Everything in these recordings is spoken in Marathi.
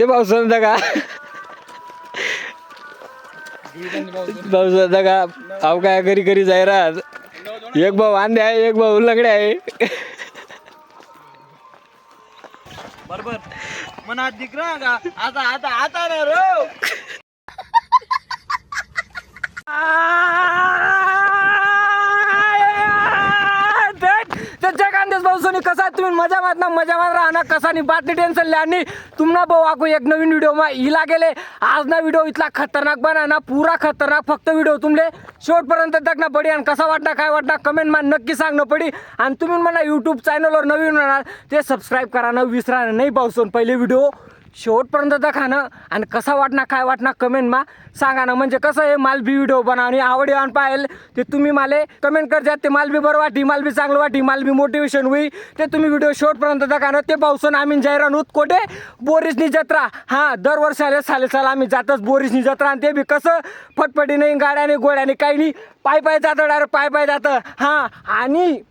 भाऊ समजा का भाऊ समजा का अव काय करी करी जाहिरात एक भाऊ वांदे आहे एक भाऊ लंगडे आहे बरोबर मनात दिकरा का आता आता आता रे रो भाऊ कसा तुम्ही मजा मारना राहणार कसा नाही बात नाही टेन्शन आणि तुम्हाला भाऊ आको एक नवीन व्हिडिओ मा हिला गेले आज ना व्हिडिओ इथला खतरनाक बना ना पूरा खतरनाक फक्त व्हिडिओ तुमले शेवटपर्यंत तकना पडी आणि कसा वाटणार काय वाटणार कमेंट मा नक्की सांगणं पडी आणि तुम्ही मला यूट्यूब चॅनलवर नवीन होणार ते सबस्क्राईब करा न विसरा नाही भाऊसून पहिले व्हिडिओ शेवटपर्यंत दाखवा ना आणि कसा वाटणार काय वाटणार कमेंट मा सांगा ना म्हणजे कसं आहे माल बी व्हिडिओ बनवणे आवडी आणि पाहिल ते तुम्ही मला कमेंट कर ते माल बी बरं वाटी माल बी चांगलं वाटी माल बी मोटिवेशन होई ते तुम्ही व्हिडिओ शेवटपर्यंत दाखवा ना ते पावसन आम्ही जाहिरात कोठे बोरीसनी जत्रा हां दरवर्षाला साल आम्ही जातच बोरीसनी जत्रा आणि ते बी कसं फटफटी नाही गाड्याने गोड्याने काही नाही पाय जातं डायरेक्ट पाय जातं हां आणि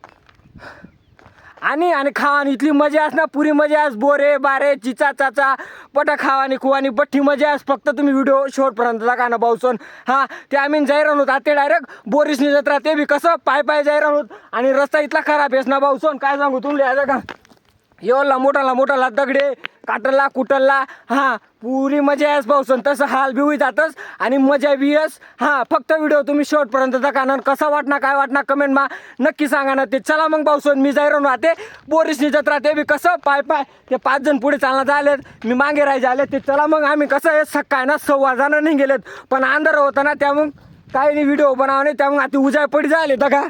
आणि खावानी इथली मजा आस ना पुरी मजा आस बोरे बारे चिचा चाचा पटा खावानी खुवानी बठ्ठी मजा आस फक्त तुम्ही व्हिडिओ शेवटपर्यंत दाखवा ना भाऊसन हां ते आम्ही जाहिरात होत ते डायरेक्ट बोरीसनी जत्रा ते बी कसं पाय जाहिरात होत आणि रस्ता इथला खराब आहेस ना भाऊसन काय सांगू तुमले का एवढला मोठाला दगडे काटरला कुटरला हां पुरी मजा आहेस भाऊसन तसं हाल बी जातच आणि मजा बी येस हां फक्त व्हिडिओ तुम्ही शेवटपर्यंत दाखवा कसा वाटणार काय वाटणार कमेंट मा नक्की सांगा ना ते चला मग भाऊसन मी जाहिरात राहते बोरीसनी जत्रा ते बी कसं पाय ते 5 जण पुढे चालणार झालेत मी मागे राहायचे आले ते चला मग आम्ही कसं आहे सकाळ ना 6 जण नाही गेलेत पण अंधार होता ना त्या मग काही नाही व्हिडिओ बनावा नाही त्या मग आता उजाय पडी जायले का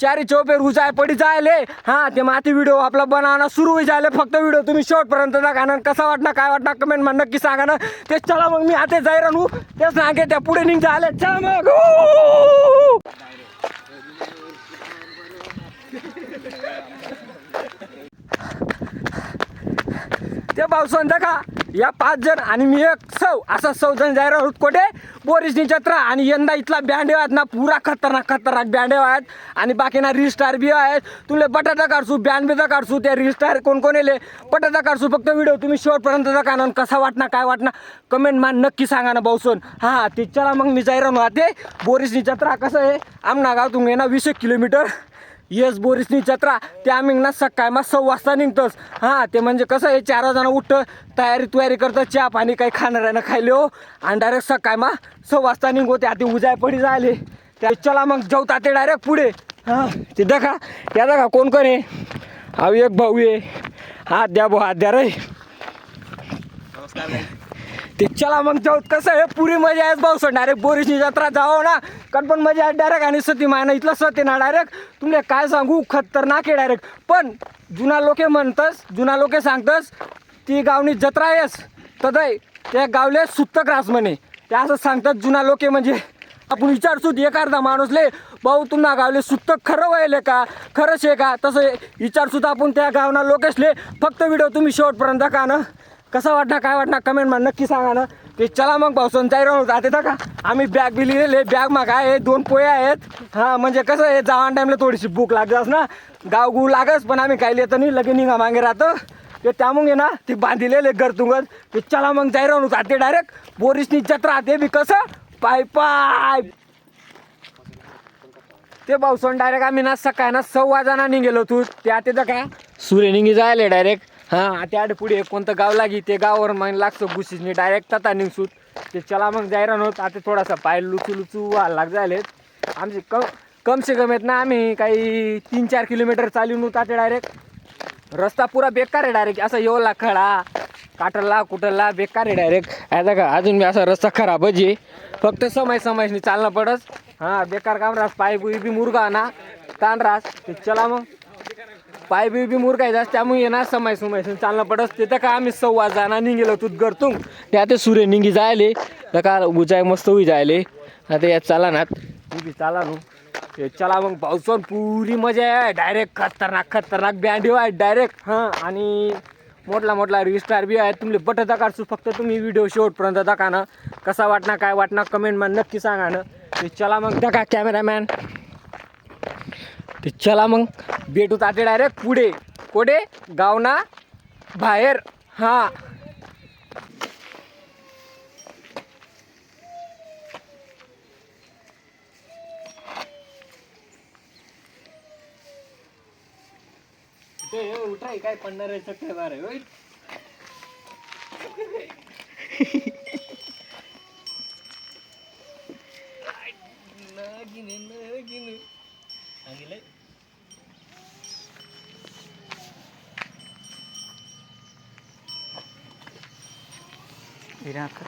चारी चौपेर उजाय पडी जायले हां ते माती व्हिडिओ आपला बनवणं सुरू होई जायले फक्त व्हिडिओ तुम्ही शेवटपर्यंत दाखवा ना कसा वाटणार काय वाटणार कमेंट मा नक्की सांगा ना ते चला मग मी आता जाहिरात होऊ तेच सांगे त्या पुढे निघ आले चला मग ते भाऊसन का या 5 जण आणि मी एक 6 जण जाहिरात होत कोठे बोरीसनी जत्रा आणि यंदा इथला बँडेव आहेत ना पुरा खतरनाक बँडेव आहेत आणि बाकी ना रिस्टार बी आहेत तुला बटाटा काढसू बँड बी काढसू त्या रिस्टार कोण येले बटाटा काढसू फक्त व्हिडिओ तुम्ही शेवटपर्यंत दाखवा ना कसा वाटणार काय वाटणार कमेंट मान नक्की सांगा ना भाऊसन हां ते चला मग मी जाहिरात होते बोरीसनी जत्रा कसं आहे आमना गाव तुम्ही ना 20 किलोमीटर येस बोरीसनी जत्रा ते आम्ही ना सकाळ मग 6 वाजता निघतोच हां ते म्हणजे कसं आहे 4 जण उठतं तयारी करतं चहा पाणी काही खाणार आहे ना खायले हो आणि डायरेक्ट सकाळ मग 6 वाजता निघो ते आधी उजाय पडी जायले त्या चला मग जेवता ते डायरेक्ट पुढे हां ते दाखा कोण आहे हा एक भाऊ आहे हात द्या रे ते चला मग जाऊ कसं आहे पुरी मजा आहे भाऊ डायरेक्ट बोरीसनी जत्रा जावं ना पण मजा आहे डायरेक्ट आणि सती मायना इथलं सती ना डायरेक्ट तुमले काय सांगू खतरनाक आहे डायरेक्ट पण जुना लोके सांगतस ती गावनी जत्रा आहेस तदय त्या गावले सुत्त क्रास म्हणे ते असं सांगतात जुना लोके म्हणजे आपण विचारसूत एखादा माणूसले भाऊ तुम्हाला गावले सुत्त खरं व्हायले का खरंच आहे का तसं विचारसूत आपण त्या गावना लोकेशले फक्त व्हिडिओ तुम्ही शेवटपर्यंत का ना कसा वाटणार काय वाटणार कमेंट मा नक्की सांगा ना ते चला मग भाऊसन जाहिरात जाते का आम्ही बॅग बी लिहिलेले बॅग मा काय आहे 2 पोया आहेत हां म्हणजे कसं आहे जावान टाईमला थोडीशी भूक लागत ना गाव लागस पण आम्ही काही लिहितो नाही लगे निघा मागे राहतं ते त्यामुळे आहे ना ते बांधिलेले गरतुंगत ते चला मग जाहिरात जाते डायरेक्ट बोरीसनी जत्रा ते बी कसं पाय ते भाऊसन डायरेक्ट आम्ही ना सकाळ ना 6 जणांनी गेलो तू ते आता का सूर्य निघी जायले डायरेक्ट हां त्या पुढे कोणतं गाव लागी ते गावावर मग लागतं बुशीसनी डायरेक्ट तता निघसूत ते चला मग जाहिरात होत आता थोडासा पाय लुचू लाग जायलेत आमचे कमसे कम आहेत ना आम्ही काही 3-4 किलोमीटर चालून होत आता डायरेक्ट रस्ता पुरा बेकार आहे डायरेक्ट असं येवला खडा काटरला कुटरला बेकार आहे डायरेक्ट आता का अजून मी असा रस्ता खराबच आहे फक्त समयनी चालणं पडस हां बेकार काम रास पाय बी मुरगा ना ताण रास ते चला मग पाय बी मुरगायचं त्यामुळे ये ना समय चालणं पडस तिथं का आम्ही 6 जण निघेलो तू गरतून ते आता सूर्य निघी जायले तर का उजाय मस्त होई जायले आता या चला ना बी चाला नू ते चला मग भाऊसन पुरी मजा आहे डायरेक्ट खतरनाक बँडिओ आहे डायरेक्ट हां आणि मोठला रिस्टार बी आहे तुमले बटता काढसू फक्त तुम्ही व्हिडिओ शेवटपर्यंत दाखवा ना कसा वाटणार काय वाटणार कमेंट मा नक्की सांगा ना ते चला मग दाखा कॅमेरामॅन ते चला मग भेटू ताते डायरेक्ट पुढे गावना बाहेर हा उठाय काय पडणार आहे चक्कर आहे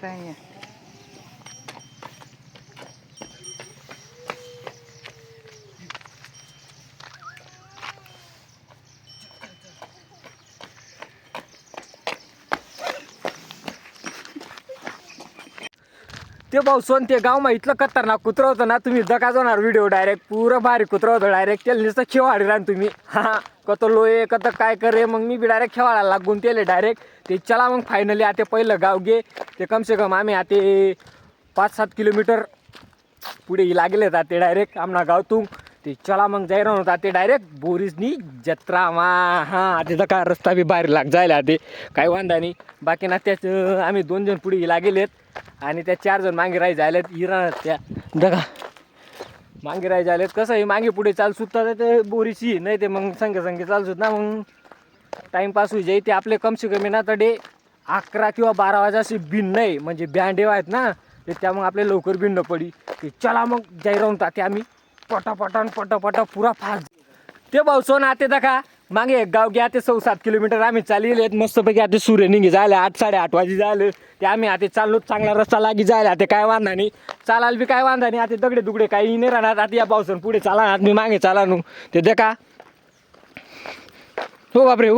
काय ते भाऊसोन ते गाव मा इथलं खतरनाक कुत्रं होतं ना तुम्ही दका जाणार व्हिडिओ डायरेक्ट पुरं भारी कुत्रं होतं डायरेक्ट त्याला नुसतं खेवाडी राहून तुम्ही हा कत लोये कत काय करे मग मी बी डायरेक्ट खेवाळायला लागून त्याले डायरेक्ट ते चला मग फायनली आता पहिलं गाव गे ते कमसे कम आम्ही आता 5-7 किलोमीटर पुढे लागले आहेत ते डायरेक्ट आमना गावतून ते चला मग जाय होता ते डायरेक्ट बोरीसनी जत्रा मा हां तिथं काय रस्ता बी बाहेर लाग जायला ते काही वांदा नाही बाकी ना त्याच आम्ही 2 जण पुढे लागेलेत आणि त्या 4 जण मागे राही जायलेत इरा त्या बघा मागे राही जायलेत कसं आहे मागे पुढे चाल सुद्धा ते बोरीची नाही ते मग संगे चालसूत ना मग टाईमपास होई जाई ते आपले कमसे कमी ना तडे 11 किंवा 12 वाजाशी बिन नाही म्हणजे बँडेव आहेत ना ते त्यामुळे आपले लवकर बिन न पडी ते चला मग जाई राहून ते आम्ही पटापटा पुरा फास्ट ते भाऊसोन आते दखा मागे एक गाव घ्या ते 6-7 किलोमीटर आम्ही चाललेत मस्तपैकी आता सूर्य निघी जायला 8-8:30 वाजे झालं ते आम्ही आता चाललो चांगला रस्ता लागी जायला ते काय वांधा नाही चालायला बी काय वांधा नाही आता दगडे दुगडे काही नाही राहणार आता या पावसानं पुढे चाला मी मागे चाला नू ते देखा हो बापरे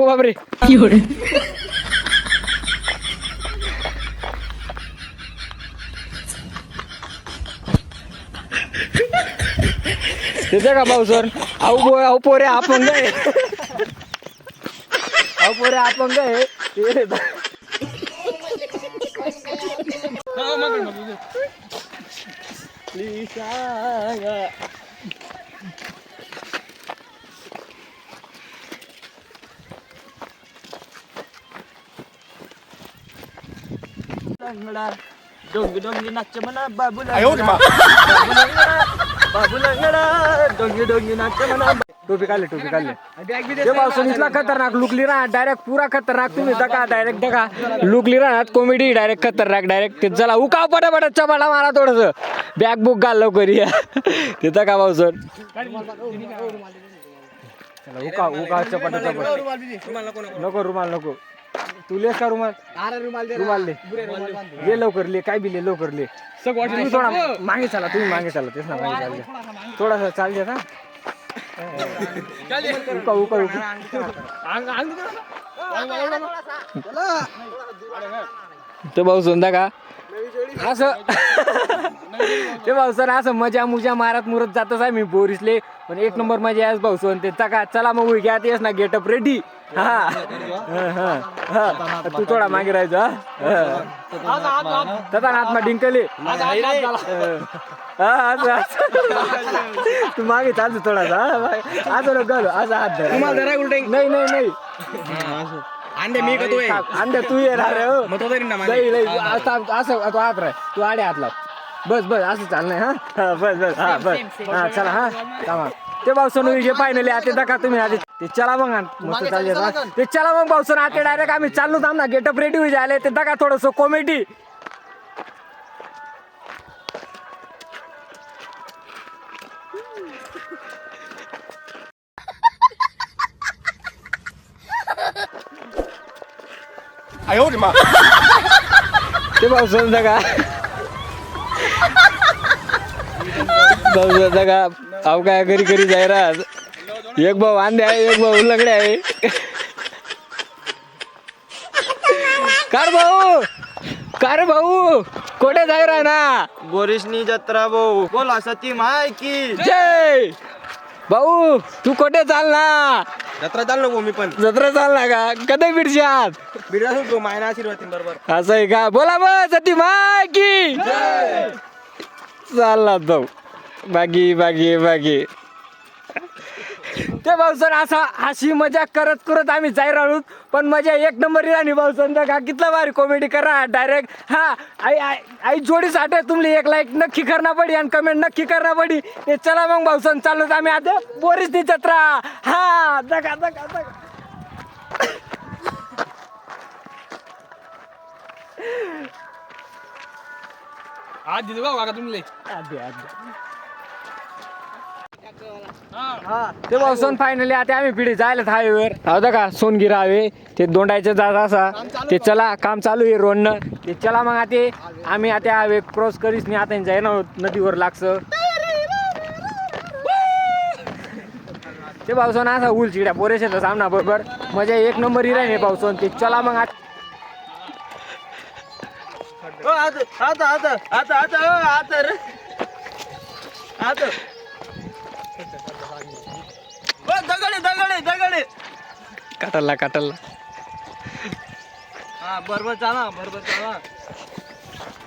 ते का पावसन आऊ पोरे अपंग आहे डोंगी डोंगी नाच म्हणा बाबू डोंगी नाच म्हणा टोपी काढले ते पावसून इथला खतरनाक लुकली राहा डायरेक्ट पुरा खतरनाक तुम्ही दका डायरेक्ट दका लुकली राहणार कॉमेडी डायरेक्ट खतरनाक डायरेक्ट ते चला उकाव पटापट चपाटा मारा थोडस बॅग बुक घाल लवकर या ते दका पावसून उका चपाटा नको रुमाल नको तू लेस का रुमाल ले लवकर ले काय बी ले लवकर ले तुम्ही थोडा मागे चला तेच ना मागे चालले थोडासा चालते ना उका ते भाऊ सोंदा का असं ते भाऊसन असं मजा मुजा मुरत जातच आहे मी बोरीसले पण 1 नंबर मजा आहे भाऊसन ते का चला मग घ्या तेच ना गेटअप रेडी हा तू थोडा मागे राहायचा तथा आत्मा डिंकले तू मागे चालतो थोडासा असं घालो असं हात नाही अंडे मी करतोय अंडे तू ये असं तू हात राह तू आडे हात लाव बस असं चाललंय हा बस हा चला हा थांबा ते भाऊसन हे फायनली आता दका तुम्ही आधी ते चला मग मस्त चालले ते चला मग भाऊसन आता डायरेक्ट आम्ही चाललो थांब ना गेटअप रेडी होई झाले ते दका थोडस कॉमेडी ते भाऊसन दका अहो काय घरी जाय राहत एक भाऊ आंधे आहे एक भाऊ लंगडे आहे कार भाऊ कोठे जाय राह ना बोरीसनी जत्रा भाऊ बोला सती माय की जय भाऊ तू कोठे चाल ना जत्रा चाल नको मी पण जत्रा चाल ना का कधी बिडशात बिडा मायना आशीर्वाद बरोबर असं आहे का बोला बस सती माय की चालला भाऊ बागी ते भाऊसन असा हाशी मजाक करत करत आम्ही जाहीर आहोत पण मजा एक नंबर राणी भाऊसन का कितना भारी कॉमेडी करा डायरेक्ट हाँ आई आई आई जोड़ी साठे तुमले एक लाइक नक्की करना पड़ी आणि कमेंट नक्की करना पड़ी ते चला मग भाऊसन चाललो आम्ही आता बोरीसनी जत्रा हा दगा दगा दगा आज दिलो का तुम्ही ते भाऊसन फायनली आता आम्ही पिढी जायला हायवेवर होता का सोनगिर हायवे ते दोंडायचं जात असा ते चला काम चालू आहे रोडनं ते चला मग आता आम्ही आता हायवे क्रॉस करीस नाही आता जाय ना नदीवर लागचं ते भाऊसन असा उलचिड्या पोरेशाचा सामना बरोबर मजा एक नंबर ही राही भाऊसन ते चला मग आता दगडे काटलला काटलला हा बरोबर चाला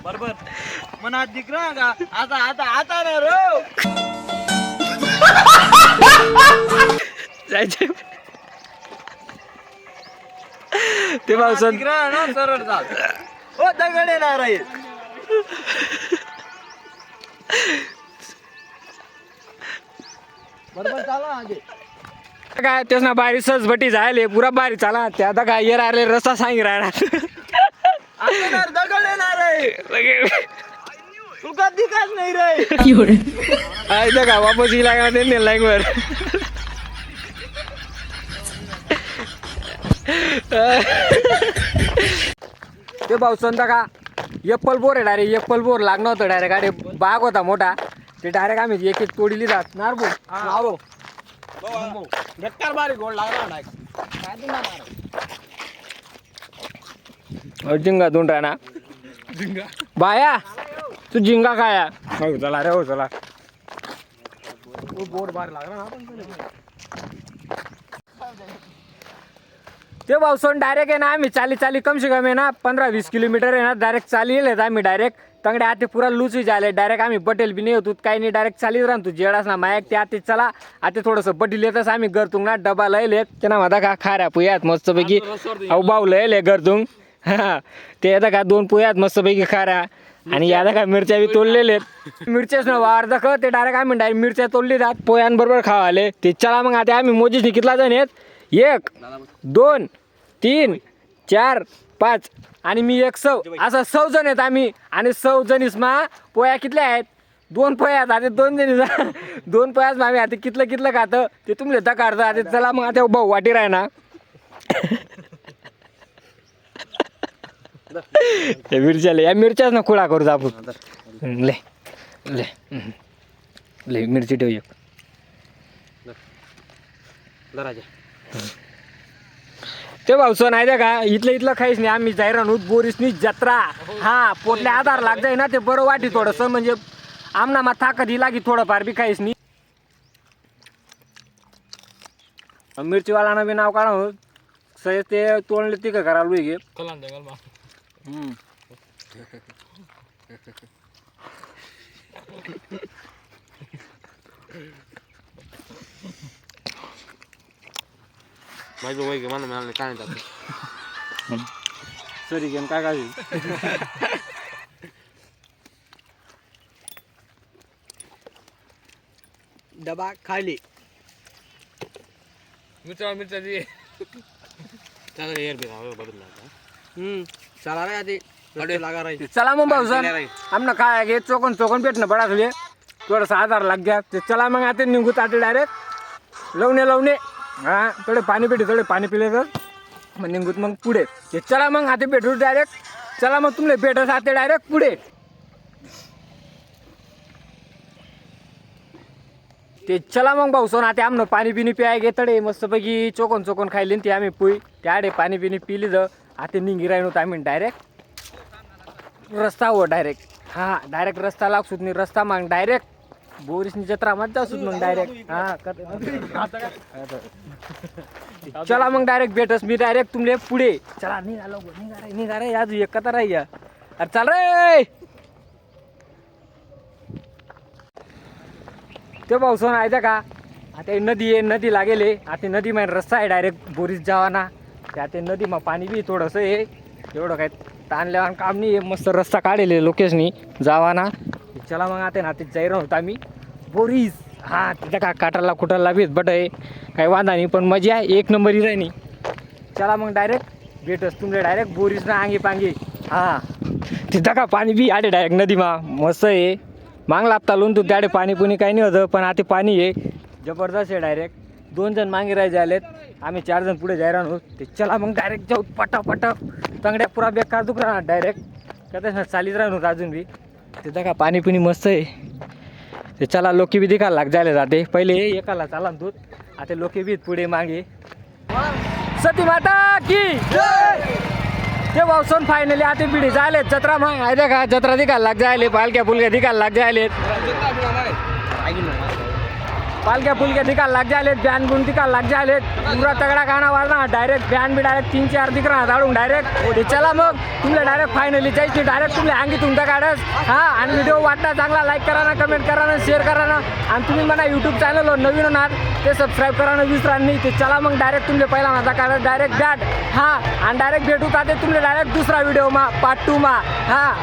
बरोबर मनात दिकरा का आता ना रो जायचे ते भाऊसन दिकरा ना सरळ जा ओ दगडे ना रे बरोबर चाला आगे काय तेच ना बारी सहज बटी जायले पुरा बारी चाला त्या आता काय ये राहिले रस्ता सांगी राहणार दगड येणार रे तुका दिकाच नाही रे इथं का वापस ही लागणार ते लाईन वर ते भाऊसन का एप्पल बोर आहे डायरेक्ट एप्पल बोर लागणार होतं डायरेक्ट अरे बाग होता मोठा ते डायरेक्ट आम्ही एक एक तोडीली जात नारबो नारो बेकार बारी गोड लागला झिंगा दोन राहना बाया तू झिंगा खाया हो चला रे हो चला गोड बारी लागला ते भाऊसन डायरेक्ट आहे ना आम्ही चाली कम से कम आहे ना 15-20 किलोमीटर आहे ना डायरेक्ट चाली येलेत आम्ही डायरेक्ट तंगडे आते पुरा लुची झाले डायरेक्ट आम्ही बटेल बी नाही होतो काही नाही डायरेक्ट चालीत राहतो जेडास ना मायक ते आते चला आता थोडंसं बटील येतच आम्ही घरतून ना डबा लयलेत त्यांना म्हणता का खाऱ्या पुयात मस्तपैकी अहो बाऊ लयले घरतून हा ते येतं का 2 पुयात मस्तपैकी खाऱ्या आणि यादा का मिरच्या बी तोडलेलेत मिरच्याच ना वार दख ते डायरेक्ट आम्ही डायरेक्ट मिरच्या तोडली जात पोयांबरोबर खावाले ते चला मग आता आम्ही मोजीच कितला जण आहेत 1 2 3 4 5 आणि मी 100 असं 100 जण आहेत आम्ही आणि 100 जणीस मा पोया कितल्या आहेत 2 पोया आता 2 जणीस 2 पोयाच मा आम्ही आता कितलं खातं ते तुम्ही दकारतं आता चला मग आता भाऊ वाटी राह ना मिरच्या या मिरच्याच ना खुळा करू आपण ले ले ले मिरची ठेवू ते भाऊसन आहे का इथलं खाईस नाही आम्ही जाहीर आणूत बोरीसनी जत्रा हा पोटले आधार लाग जाई ना ते बरं वाटी थोडंसं म्हणजे आमना मा ताकद ही लागी थोडंफार बी खाईस नाही मिरचीवाला बी नाव काढा सहज ते तोडले ती का करा लुई घे माझं वय मला काय सरी घेऊन काय काय डबा खाली मिरच्या चला रे आधी लागा राहील चला मग भाऊसन आमना काय घे चोकन भेटणं बडा तुले थोडंसं आधार लाग गया ते चला मग आता निघू ताटे डायरेक्ट लवणे हा थोडे पाणी पिले तर मग निघूत मग पुढे ते चला मग आता भेटू डायरेक्ट चला मग तुमले भेटत आते डायरेक्ट पुढे ते चला मग भाऊसन आता आमनं पाणी पिणी प्याय घेतडे मस्तपैकी चोकन खायली ती आम्ही पुई त्याडे पाणी पिणी पिली ज आता निघी राहिलो आम्ही डायरेक्ट रस्ता हो डायरेक्ट हा डायरेक्ट रस्ता लागसूत नाही रस्ता मग डायरेक्ट बोरीसनी जत्रा मत जासूत मग डायरेक्ट हा चला मग डायरेक्ट भेटस मी डायरेक्ट तुमले पुढे चला निघा रे आज एक कथा राही अरे चल रे ते भाऊसन आहे का आता नदी आहे, नदी लागेले आता नदी मध्ये रस्ता आहे डायरेक्ट बोरीस जावाना. त्या ते नदीमा पाणी बी थोडंसं आहे, एवढं काय ताणल्यावर काम नाही आहे. मस्त रस्ता काढेले लोकेशनी जावाना. चला मग आता ना ते जाईर होता आम्ही बोरीस. हां तिथं का काटाला कुटाला बी बट आहे, काही वांधा नाही, पण मजा आहे एक नंबर ही राहिनी. चला मग डायरेक्ट भेटच तुमच्या डायरेक्ट बोरीस ना आंगी पांगी. हां तिथं का पाणी बी आडे डायरेक्ट नदीमा मस्त आहे. माग लागता लोन तू त्याडे पाणी पुणी काही नाही होतं, पण आता पाणी आहे जबरदस्त आहे. डायरेक्ट 2 जण मागे राहायचे आलेत, आम्ही 4 जण पुढे जायरा आहोत. ते चला मग डायरेक्ट जाऊ पटापटा. तंगड्या पुरा बेकार दुख राहणार डायरेक्ट कदा चालीच राहणार अजून बी. तिथं का पाणी पिणी मस्त आहे. ते चला लोकी बी दिखायला लाग जायला जाते, पहिले एकाला चाला ना तू, आता लोकी बी पुढे मागे. सती माता की ते वावसन फायनली आता बिडी जायलेत जत्रा. मग आहे का जत्रा दिखायला लाग जायले, पालक्या फुलक्या दिखायला लाग जायलेत, पालक्या फुलक्या दिखायला लाग जायलेत, बॅन गुण दिखायला लाग जायलेत. पुरा तगडा गाणा वाजणार डायरेक्ट, बॅन बी डायरेक्ट 3-4 दिकरा धाडून डायरेक्ट. चला मग तुमला डायरेक्ट फायनली जायची डायरेक्ट तुमल्या अंगी तुमचा काढस. हां आणि व्हिडिओ वाटला चांगला लाईक करा ना, कमेंट करा ना, शेअर करा ना. आणि तुम्ही मला यूट्यूब चॅनलवर नवीन होणार ते सबस्क्राईब करा ना विसरा नाही. ते चला मग डायरेक्ट तुमले पहिला माझा काढस डायरेक्ट बॅट. हां आणि डायरेक्ट भेटू का ते तुमले डायरेक्ट दुसरा व्हिडिओ मा पार्ट 2 मा. हां.